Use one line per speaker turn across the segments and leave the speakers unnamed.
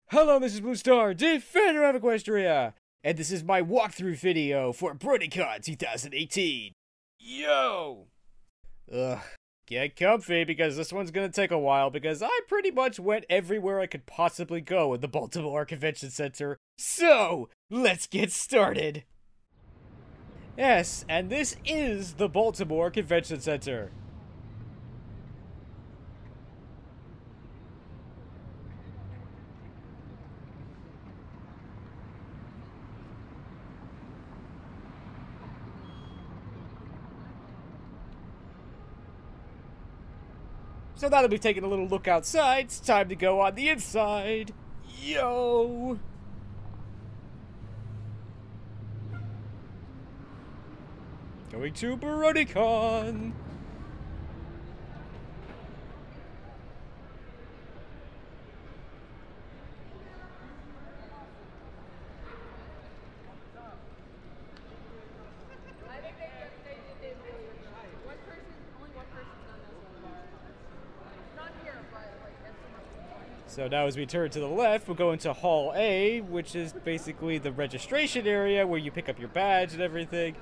Hello, this is Blue Star, Defender of Equestria, and this is my walkthrough video for BronyCon 2018. Yo! Ugh, get comfy because this one's gonna take a while because I pretty much went everywhere I could possibly go in the Baltimore Convention Center. So, let's get started! Yes, and this is the Baltimore Convention Center. So now that we've taken a little look outside, it's time to go on the inside. Yo! Going to BronyCon. So now as we turn to the left, we'll go into Hall A, which is basically the registration area where you pick up your badge and everything.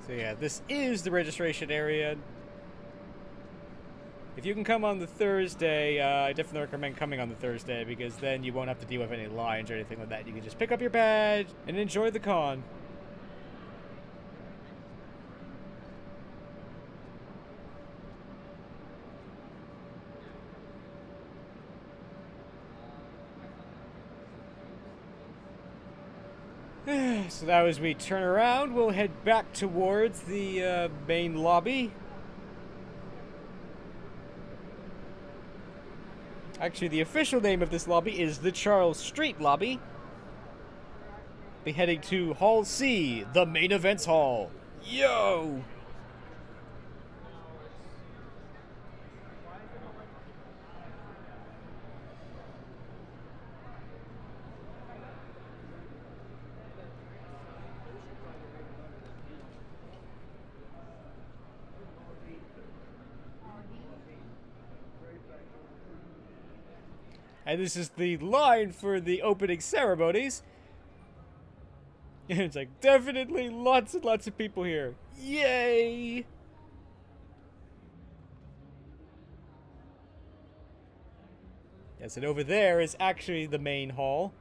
So yeah, this is the registration area. If you can come on the Thursday, I definitely recommend coming on the Thursday because then you won't have to deal with any lines or anything like that. You can just pick up your badge and enjoy the con. So now as we turn around, we'll head back towards the main lobby. Actually, the official name of this lobby is the Charles Street Lobby. Be heading to Hall C, the main events hall. Yo! And this is the line for the opening ceremonies. And it's like, definitely lots and lots of people here. Yay! Yes, and over there is actually the main hall.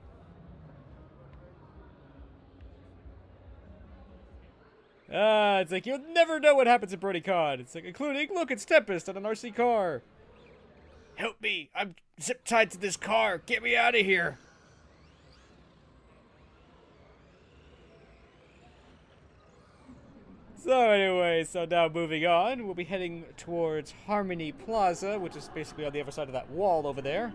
It's like, you'll never know what happens at BronyCon. It's like, including, look, it's Tempest on an RC car. Help me, I'm zip tied to this car. Get me out of here. So anyway, so now moving on, we'll be heading towards Harmony Plaza, which is basically on the other side of that wall over there.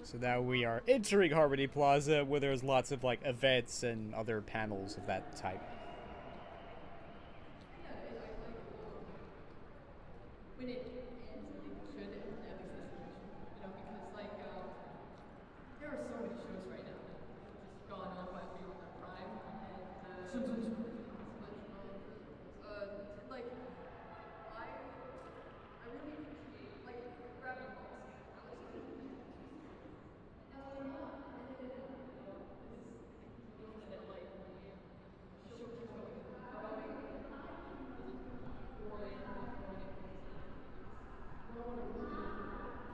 So now we are entering Harmony Plaza, where there's lots of like events and other panels of that type.
When it ends, I think it should end at least this edition. You know, because there are so many shows right now that have just gone on by beyond their prime, and like I really appreciate grabbing balls.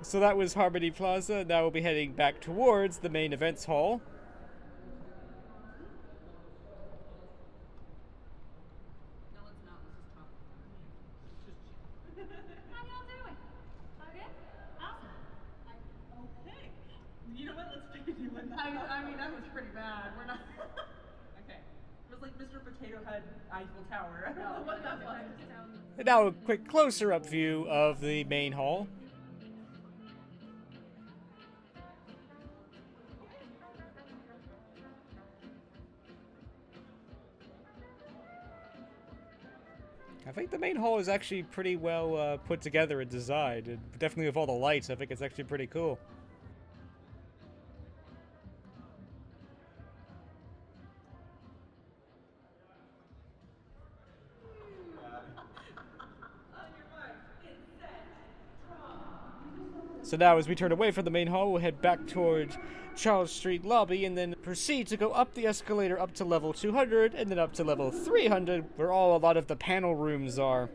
So that was Harmony Plaza. Now we'll be heading back towards the main events hall.
How y'all doing? Okay? Awesome. Okay. You know what? Let's pick a new one. I mean, that was pretty bad. We're not.
Okay. It was like Mr. Potato Head Eiffel Tower. I don't know what that was.
And now a quick closer-up view of the main hall. I think the main hall is actually pretty well put together and designed, and definitely with all the lights, I think it's actually pretty cool. So now as we turn away from the main hall, we'll head back towards Charles Street lobby and then proceed to go up the escalator up to level 200 and then up to level 300 where a lot of the panel rooms are.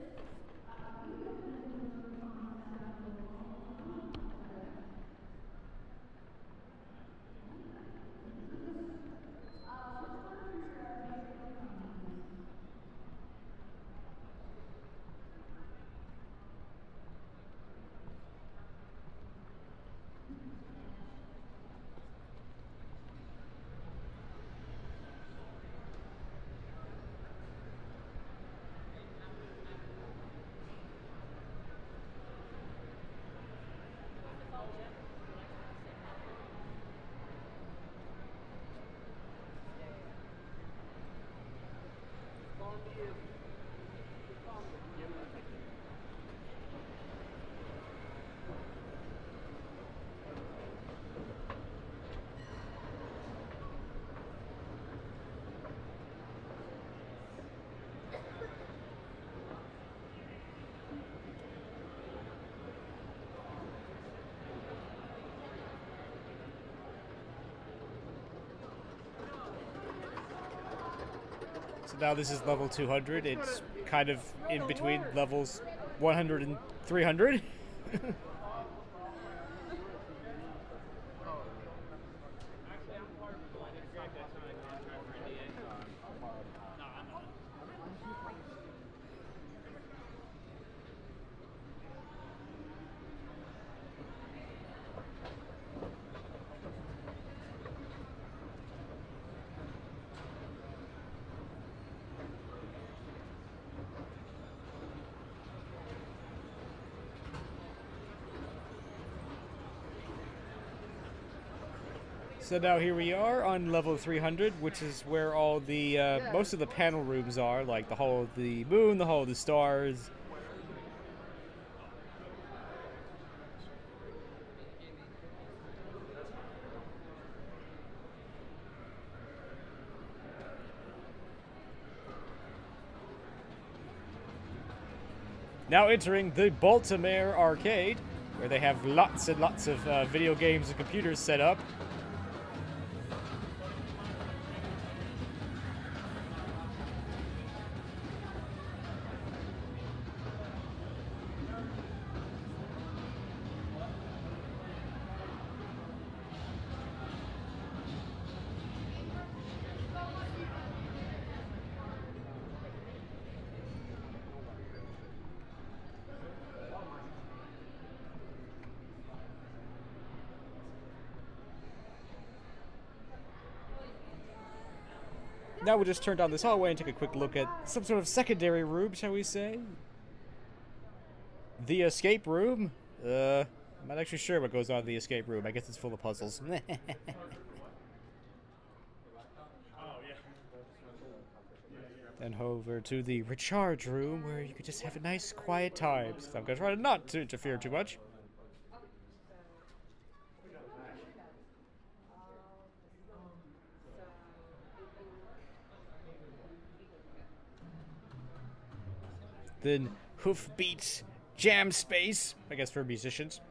So now this is level 200. It's kind of in between levels 100 and 300. So now here we are on level 300, which is where all the most of the panel rooms are, like the Hall of the Moon, the Hall of the Stars. Now entering the Baltimore Arcade, where they have lots and lots of video games and computers set up. Now we'll just turn down this hallway and take a quick look at some sort of secondary room, shall we say? The escape room? I'm not actually sure what goes on in the escape room. I guess it's full of puzzles. Then over to the recharge room, where you could just have a nice quiet time. So I'm going to try not to interfere too much. Then Hoofbeat Jam Space, I guess for musicians.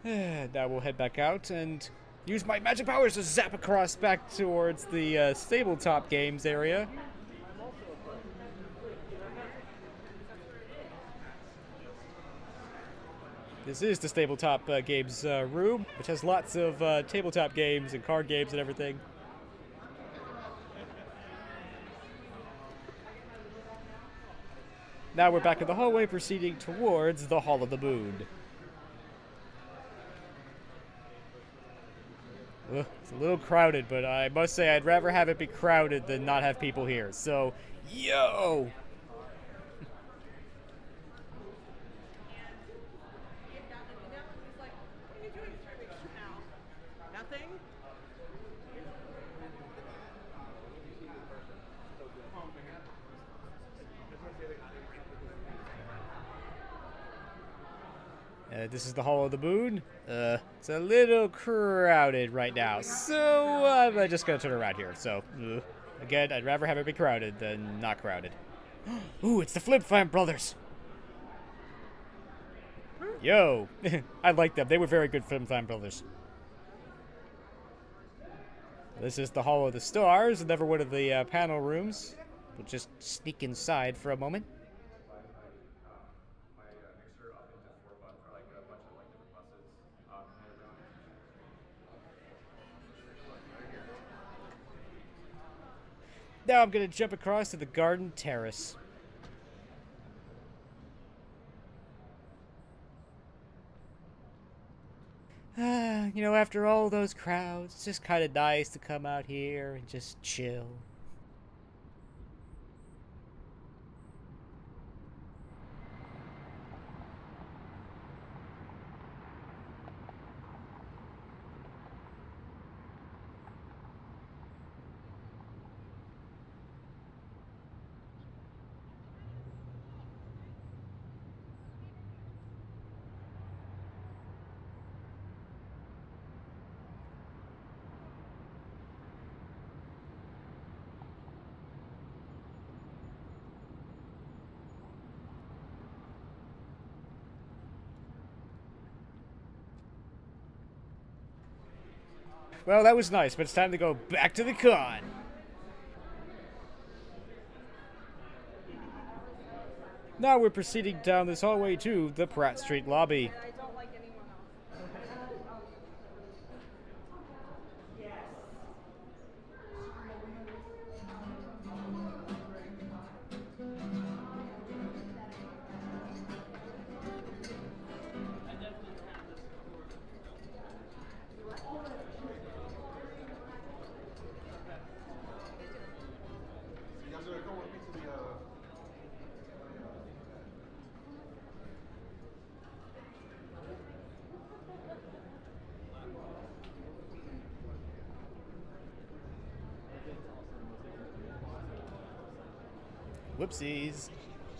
Now we'll head back out and use my magic powers to zap across back towards the Tabletop Games area. This is the Tabletop Games room, which has lots of tabletop games and card games and everything. Now we're back in the hallway, proceeding towards the Hall of the Moon. Ugh, it's a little crowded, but I must say I'd rather have it be crowded than not have people here. So, yo!
Nothing?
This is the Hall of the Moon. It's a little crowded right now, so I'm just gonna turn around here. So, again, I'd rather have it be crowded than not crowded. Ooh, it's the Flip Flam Brothers! Yo! I like them. They were very good Flip Flam Brothers. This is the Hall of the Stars, another one of the panel rooms. We'll just sneak inside for a moment. Now I'm gonna jump across to the garden terrace. You know, after all those crowds, it's just kind of nice to come out here and just chill. Well, that was nice, but it's time to go back to the con. Now we're proceeding down this hallway to the Pratt Street lobby.
I don't like anyone else.
Whoopsies.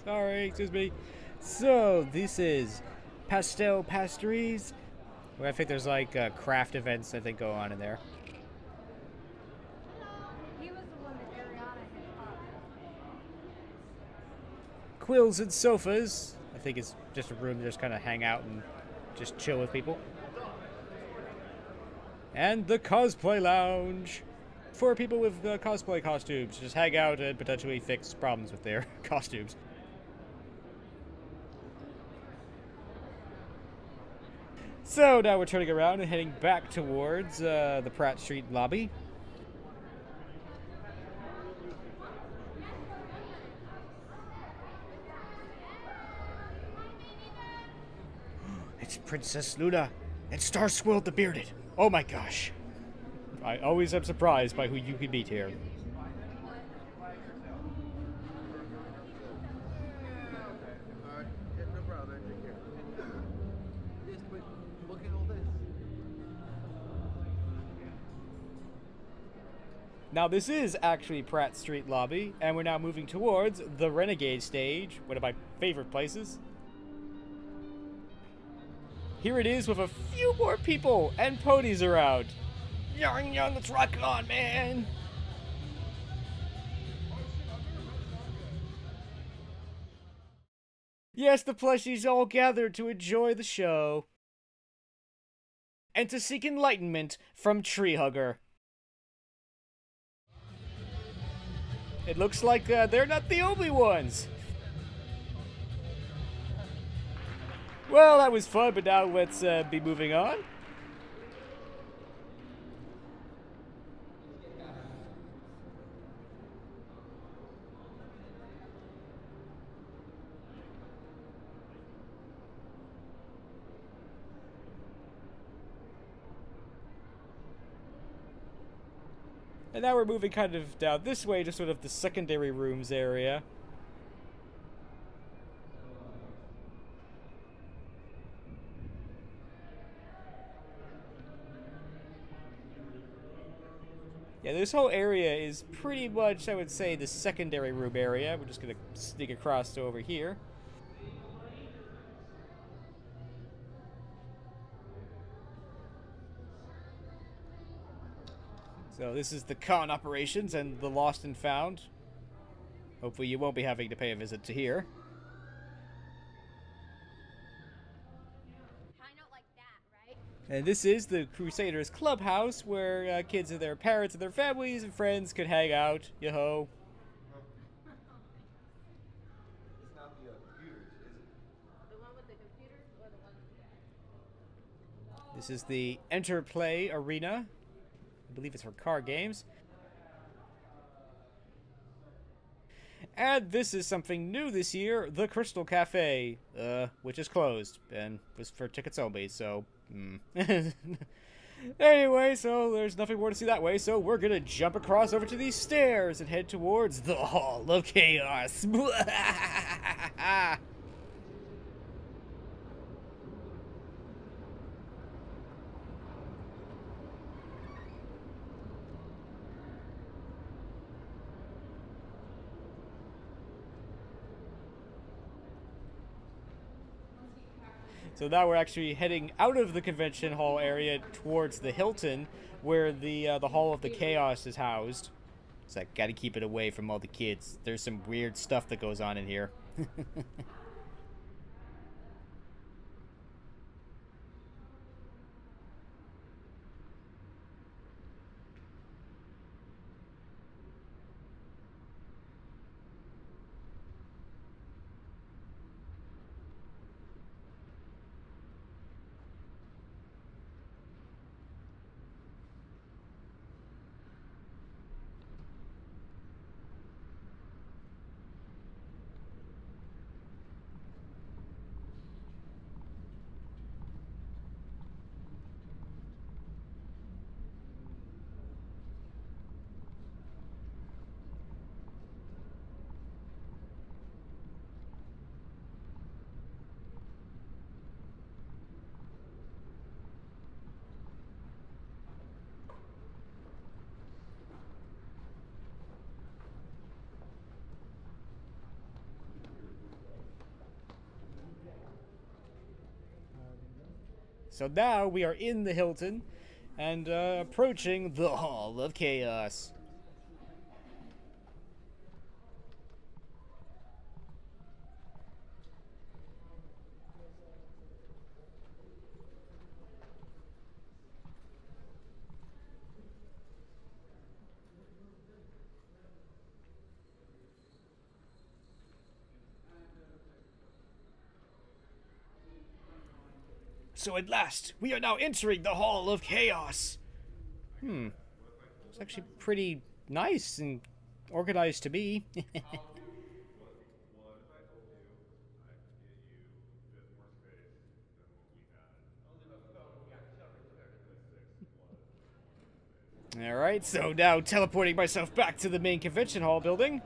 Sorry, excuse me. So, this is Pastel Pastries. Well, I think there's like craft events I think go on in there.
He was the one that Ariana had bought.
Quills and sofas. I think it's just a room to just kind of hang out and just chill with people. And the cosplay lounge. For people with cosplay costumes, just hang out and potentially fix problems with their costumes. So now we're turning around and heading back towards the Pratt Street lobby. It's Princess Luna and Star Swirl the Bearded. Oh my gosh. I always am surprised by who you can meet here. Now this is actually Pratt Street lobby, and we're now moving towards the Renegade stage, one of my favorite places. Here it is with a few more people and ponies around. Young, let's rock on, man! Yes, the plushies all gathered to enjoy the show. And to seek enlightenment from Treehugger. It looks like they're not the only ones. Well, that was fun, but now let's be moving on. And now we're moving kind of down this way to sort of the secondary rooms area. Yeah, this whole area is pretty much, I would say, the secondary room area. We're just going to sneak across to over here. So this is the con operations and the lost and found. Hopefully you won't be having to pay a visit to here.
Kinda like that, right?
And this is the Crusaders Clubhouse, where kids and their parents and their families and friends could hang out. Yo-ho.
It's not the computers, is it?
The one with the computers or the one with the...
This is the Interplay Arena. I believe it's for card games. And this is something new this year, the Crystal Cafe, which is closed and was for tickets only, so... Anyway, so there's nothing more to see that way, so we're gonna jump across over to these stairs and head towards the Hall of Chaos. So now we're actually heading out of the convention hall area towards the Hilton, where the Hall of the Chaos is housed. So I gotta keep it away from all the kids. There's some weird stuff that goes on in here. So now we are in the Hilton and approaching the Hall of Chaos. So at last, we are now entering the Hall of Chaos. It's actually pretty nice and organized to me. Alright, so now teleporting myself back to the main convention hall building.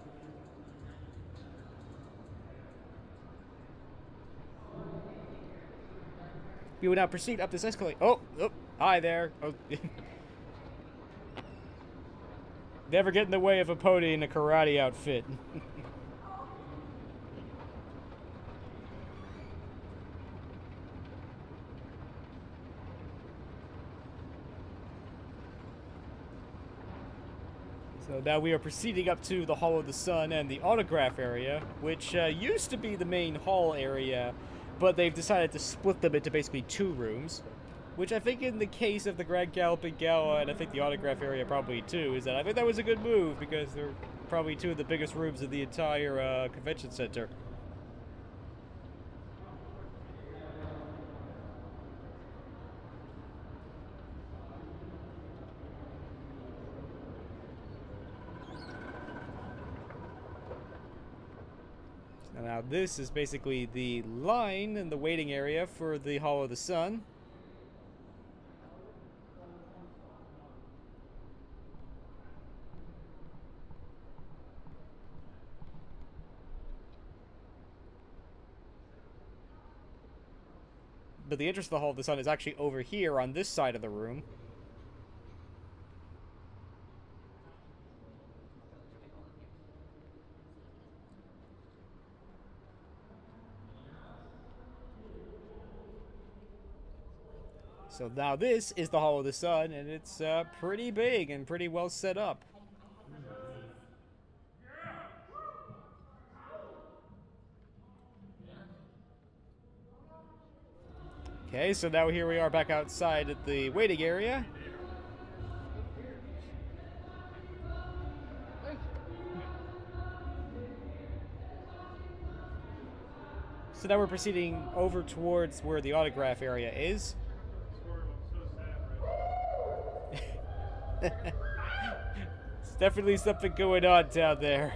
We will now proceed up this escalator. Oh, hi there. Oh. Never get in the way of a pony in a karate outfit. So now we are proceeding up to the Hall of the Sun and the autograph area, which used to be the main hall area, but they've decided to split them into basically two rooms, which I think in the case of the Grand Galloping Gala, and I think the autograph area probably too, is that I think that was a good move, because they're probably two of the biggest rooms in the entire convention center. Now this is basically the line and the waiting area for the Hall of the Sun. but the entrance to the Hall of the Sun is actually over here on this side of the room. So now this is the Hall of the Sun, and it's pretty big and pretty well set up. Okay, so now here we are back outside at the waiting area. So now we're proceeding over towards where the autograph area is. It's definitely something going on down there.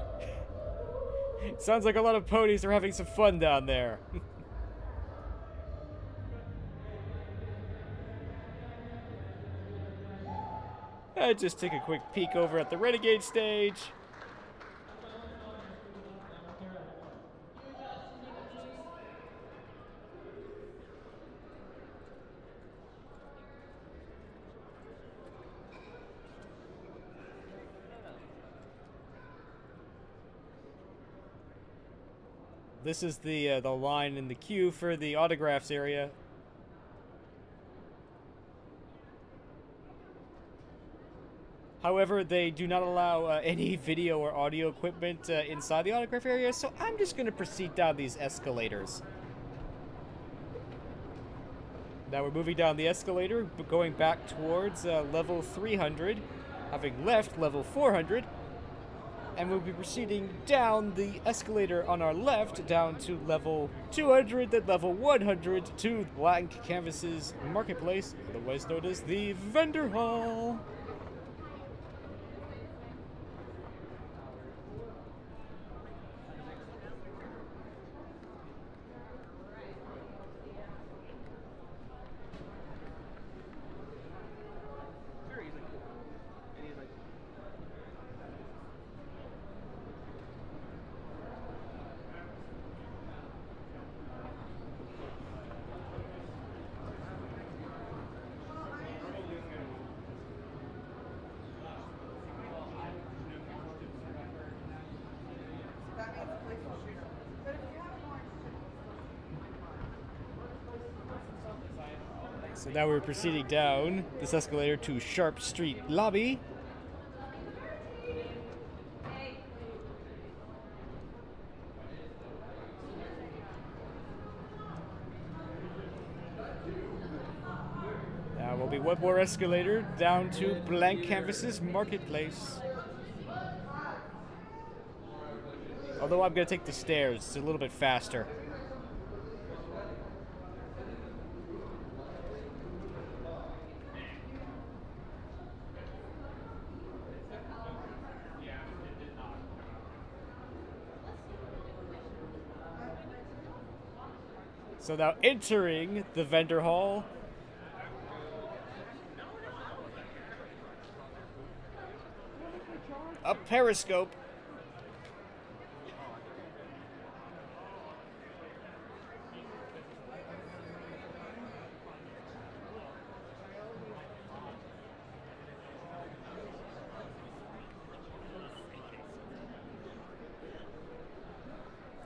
Sounds like a lot of ponies are having some fun down there. Just take a quick peek over at the Renegade stage. This is the line in the queue for the autographs area. However, they do not allow any video or audio equipment inside the autograph area, so I'm just going to proceed down these escalators. Now we're moving down the escalator, but going back towards level 300, having left level 400. And we'll be proceeding down the escalator on our left, down to level 200, then level 100 to Blank Canvas's Marketplace, otherwise known as the Vendor Hall. So now we're proceeding down this escalator to Sharp Street Lobby. Now will be one more escalator down to Blank Canvas's Marketplace. Although I'm going to take the stairs, it's a little bit faster. So now entering the vendor hall. A periscope.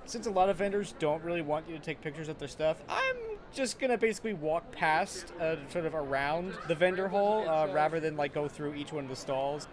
Since a lot of vendors don't really want you to take pictures of their stuff, I'm just gonna basically walk past, sort of around the vendor hall, rather than like go through each one of the stalls.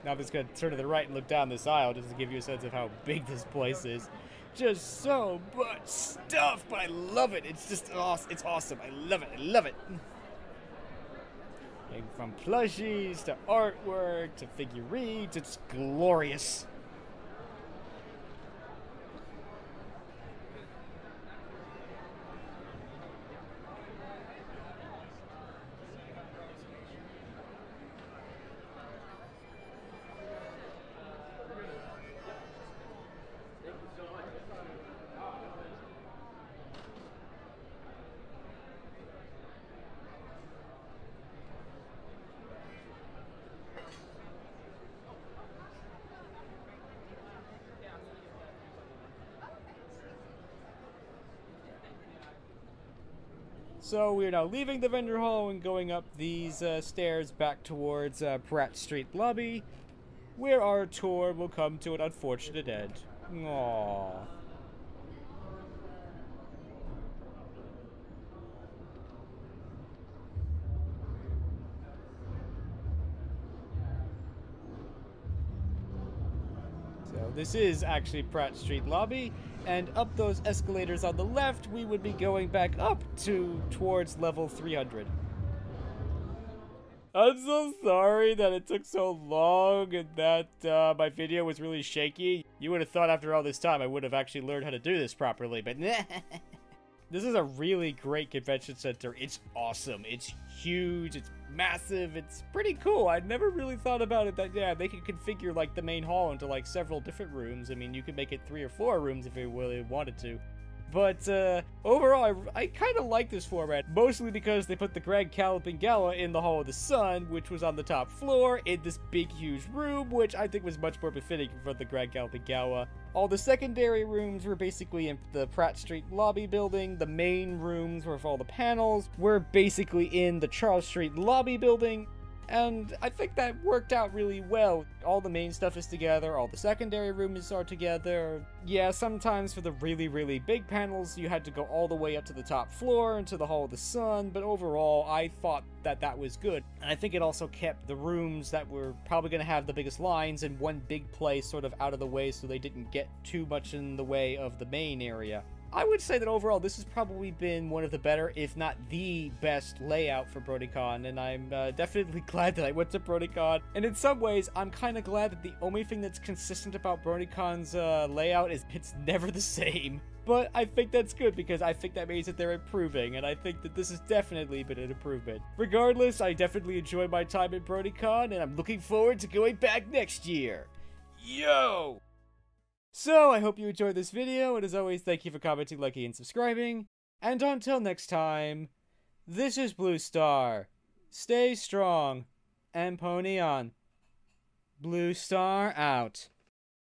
Now I'm just going to turn to the right and look down this aisle just to give you a sense of how big this place is. Just so much stuff, but I love it. It's just awesome. It's awesome. I love it. I love it. And from plushies to artwork to figurines, it's glorious. So we're now leaving the vendor hall and going up these stairs back towards Pratt Street lobby, where our tour will come to an unfortunate end. Aww. So this is actually Pratt Street lobby, and up those escalators on the left, we would be going back up towards level 300. I'm so sorry that it took so long and that my video was really shaky. You would have thought after all this time I would have actually learned how to do this properly, but this is a really great convention center. It's awesome. It's huge. It's massive. It's pretty cool. I'd never really thought about it that, yeah, they could configure like the main hall into like several different rooms. I mean, you could make it 3 or 4 rooms if you really wanted to. But overall, I kind of like this format, mostly because they put the Grand Galloping Gala in the Hall of the Sun, which was on the top floor, in this big, huge room, which I think was much more befitting for the Grand Galloping Gala. All the secondary rooms were basically in the Pratt Street lobby building. The main rooms with all the panels were basically in the Charles Street lobby building. And I think that worked out really well. All the main stuff is together, all the secondary rooms are together. Yeah, sometimes for the really, really big panels, you had to go all the way up to the top floor into the Hall of the Sun, but overall, I thought that that was good. And I think it also kept the rooms that were probably going to have the biggest lines in one big place sort of out of the way so they didn't get too much in the way of the main area. I would say that overall, this has probably been one of the better, if not the best layout for BronyCon, and I'm definitely glad that I went to BronyCon. And in some ways, I'm kind of glad that the only thing that's consistent about BronyCon's layout is it's never the same. But I think that's good, because I think that means that they're improving, and I think that this has definitely been an improvement. Regardless, I definitely enjoyed my time at BronyCon, and I'm looking forward to going back next year. Yo! So, I hope you enjoyed this video, and as always, thank you for commenting, liking, and subscribing. And until next time, this is Blue Star. Stay strong, and pony on. Blue Star out.